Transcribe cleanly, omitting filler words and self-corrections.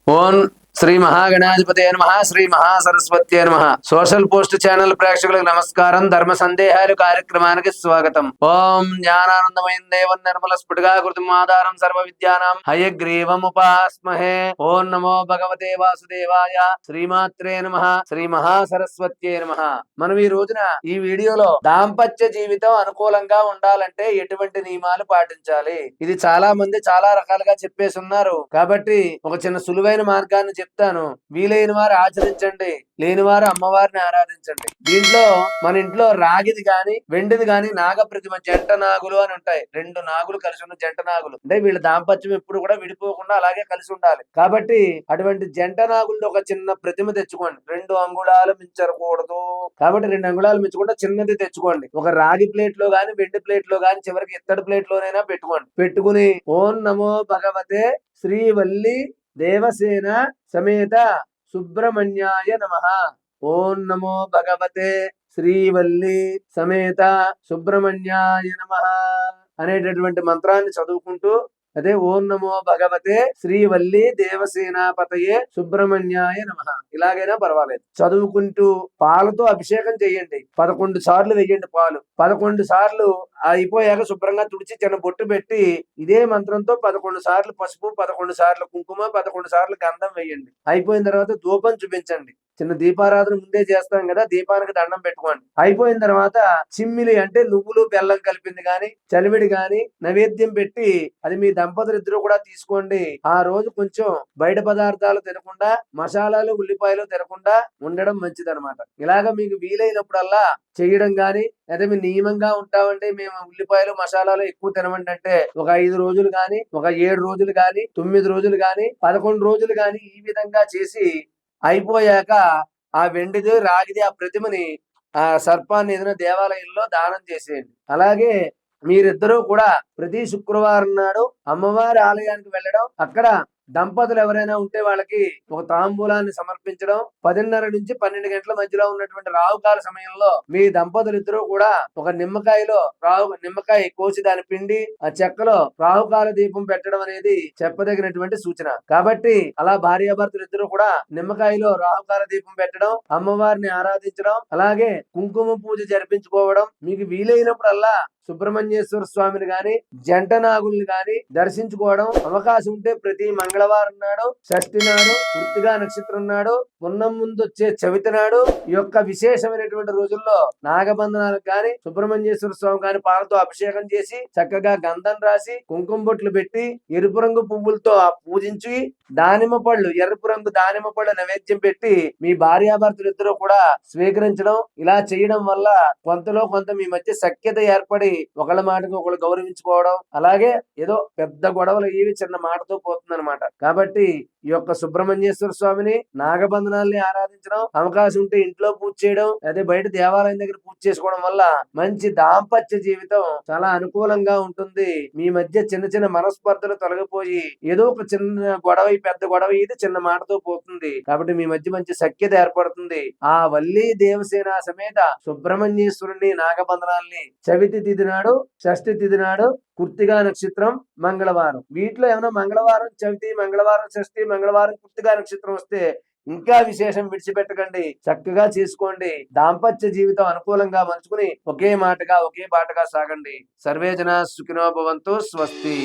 ఓం శ్రీ మహాగణాధిపతే నమః శ్రీ మహాసరస్వత్యే నమః. Social post channel ప్రేక్షకులకు నమస్కారం. ధర్మ సందేహాలు కార్యక్రమానికి స్వాగతం. ఓం జ్ఞానానందమయం దేవం నిర్మల స్ఫుటగాకృతిం ఆధారం సర్వ విద్యానాం హయగ్రీవముపాస్మహే. ఓం నమో భగవతే వాసుదేవాయ. శ్రీమాత్రే నమః. శ్రీ మహాసరస్వత్యే నమః. మనం ఈ రోజున ఈ వీడియోలో దాంపత్య జీవితం అనుకూలంగా ఉండాలంటే ఎటువంటి నియమాలు పాటించాలి, ఇది చాలా మంది చాలా రకాలుగా చెప్పేసి ఉన్నారు. కాబట్టి ఒక చిన్న సులువైన మార్గాన్ని చెప్తాను. వీలైన వారు ఆచరించండి, లేని వారు అమ్మవారిని ఆరాధించండి. దీంట్లో మన ఇంట్లో రాగిది గాని వెండిది గాని నాగ ప్రతిమ, జంట నాగులు అని ఉంటాయి. రెండు నాగులు కలిసి ఉన్న జంట నాగులు అంటే వీళ్ళ దాంపత్యం ఎప్పుడు కూడా విడిపోకుండా అలాగే కలిసి ఉండాలి. కాబట్టి అటువంటి జంట నాగులతో ఒక చిన్న ప్రతిమ తెచ్చుకోండి. 2 అంగుళాలు మించకూడదు. కాబట్టి 2 అంగుళాలు మించకుండా చిన్నది తెచ్చుకోండి. ఒక రాగి ప్లేట్ లో గాని వెండి ప్లేట్ లో గాని చివరికి ఇత్తడి ప్లేట్ లోనైనా పెట్టుకోండి. పెట్టుకుని ఓం నమో భగవతే శ్రీవల్లి దేవసేన సమేత సుబ్రహ్మణ్యాయ నమః. ఓం నమో భగవతే శ్రీవల్లి సమేత సుబ్రహ్మణ్యాయ నమః అనేటటువంటి మంత్రాన్ని చదువుకుంటూ, అదే ఓం నమో భగవతే శ్రీవల్లి దేవసేనాపతయే సుబ్రహ్మణ్యాయ నమః ఇలాగైనా పర్వాలేదు చదువుకుంటూ పాలతో అభిషేకం చేయండి. 11 సార్లు వెయ్యండి పాలు. 11 సార్లు అయిపోయాక శుభ్రంగా తుడిచి చిన్న బొట్టు పెట్టి ఇదే మంత్రంతో 11 సార్లు పసుపు, 11 సార్లు కుంకుమ, 11 సార్లు గంధం వేయండి. అయిపోయిన తర్వాత ధూపం చూపించండి. చిన్న దీపారాధన ముందే చేస్తాం కదా, దీపానికి దండం పెట్టుకోండి. అయిపోయిన తర్వాత చిమ్మిలి అంటే నువ్వులు బెల్లం కలిపింది గాని చలివిడి గాని నైవేద్యం పెట్టి అది మీ దంపతులు ఇద్దరు కూడా తీసుకోండి. ఆ రోజు కొంచెం బయట పదార్థాలు తినకుండా, మసాలాలు ఉల్లిపాయలు తినకుండా ఉండడం మంచిదన్నమాట. ఇలాగ మీకు వీలైనప్పుడల్లా చేయడం గాని, లేదా మీరు నియమంగా ఉంటామంటే మేము ఉల్లిపాయలు మసాలాలు ఎక్కువ తినమండి అంటే ఒక 5 రోజులు గాని, ఒక 7 రోజులు గాని, 9 రోజులు గాని, 11 రోజులు గాని ఈ విధంగా చేసి అయిపోయాక ఆ వెండిది రాగిది ఆ ప్రతిమని ఆ సర్పాన్ని ఏదైనా దేవాలయంలో దానం చేసేయండి. అలాగే మీరిద్దరూ కూడా ప్రతి శుక్రవారం నాడు అమ్మవారి ఆలయానికి వెళ్ళడం, అక్కడ దంపతులు ఎవరైనా ఉంటే వాళ్ళకి ఒక తాంబూలాన్ని సమర్పించడం, 10:30 నుంచి 12 గంటల మధ్యలో ఉన్నటువంటి రాహుకాల సమయంలో మీ దంపతులు ఇద్దరు కూడా ఒక నిమ్మకాయలో నిమ్మకాయ కోసి దాని పిండి ఆ చెక్కలో రాహుకాల దీపం పెట్టడం అనేది చెప్పదగినటువంటి సూచన. కాబట్టి అలా భార్యాభర్తలు ఇద్దరు కూడా నిమ్మకాయలో రాహుకాల దీపం పెట్టడం, అమ్మవారిని ఆరాధించడం, అలాగే కుంకుమ పూజ జరిపించుకోవడం, మీకు వీలైనప్పుడల్లా సుబ్రహ్మణ్యేశ్వర స్వామిని గాని జంట నాగుల్ని గాని దర్శించుకోవడం అవకాశం ఉంటే ప్రతి మంగళవారం నాడు, షష్ఠి నాడు, కృత్తిగా నక్షత్రం నాడు, పున్నం ముందు వచ్చే చవితి నాడు ఈ యొక్క విశేషమైనటువంటి రోజుల్లో నాగబంధనాలకు గాని సుబ్రహ్మణ్యేశ్వర స్వామి గాని పాలతో అభిషేకం చేసి చక్కగా గంధం రాసి కుంకుమ బొట్లు పెట్టి ఎరుపు రంగు పువ్వులతో పూజించి దానిమ్మ పళ్ళు, ఎరుపు రంగు దానిమ్మ పళ్ళు నైవేద్యం పెట్టి మీ భార్యాభర్తలు ఇద్దరు కూడా స్వీకరించడం, ఇలా చేయడం వల్ల కొంతలో కొంత మీ మధ్య సఖ్యత ఏర్పడి ఒకళ్ళ మాటకు ఒకళ్ళు గౌరవించుకోవడం, అలాగే ఏదో పెద్ద గొడవలు ఏవి చిన్న మాటతో పోతుందన్నమాట. కాబట్టి ఈ యొక్క సుబ్రహ్మణ్యేశ్వర స్వామిని నాగబంధనాల్ని ఆరాధించడం, అవకాశం ఉంటే ఇంట్లో పూజ చేయడం, అదే బయట దేవాలయం దగ్గర పూజ చేసుకోవడం వల్ల మంచి దాంపత్య జీవితం చాలా అనుకూలంగా ఉంటుంది. మీ మధ్య చిన్న చిన్న మనస్పర్ధలు తొలగిపోయి ఏదో ఒక చిన్న గొడవ పెద్ద గొడవ ఇది చిన్న మాటతో పోతుంది. కాబట్టి మీ మధ్య మంచి సఖ్యత ఏర్పడుతుంది. ఆ వల్లి దేవసేన సమేత సుబ్రహ్మణ్యేశ్వరుని నాగబంధనాల్ని చవితి తిథి నాడు, షష్ఠి తిథి నాడు, కృత్తిగా నక్షత్రం, మంగళవారం వీటిలో ఏమైనా మంగళవారం చవితి, మంగళవారం షష్ఠి, మంగళవారం కృత్తిగా నక్షత్రం వస్తే ఇంకా విశేషం విడిచిపెట్టకండి, చక్కగా చేసుకోండి. దాంపత్య జీవితం అనుకూలంగా మలుచుకుని ఒకే మాటగా ఒకే బాటగా సాగండి. సర్వే జనా సుఖినో భవంతు. స్వస్తి.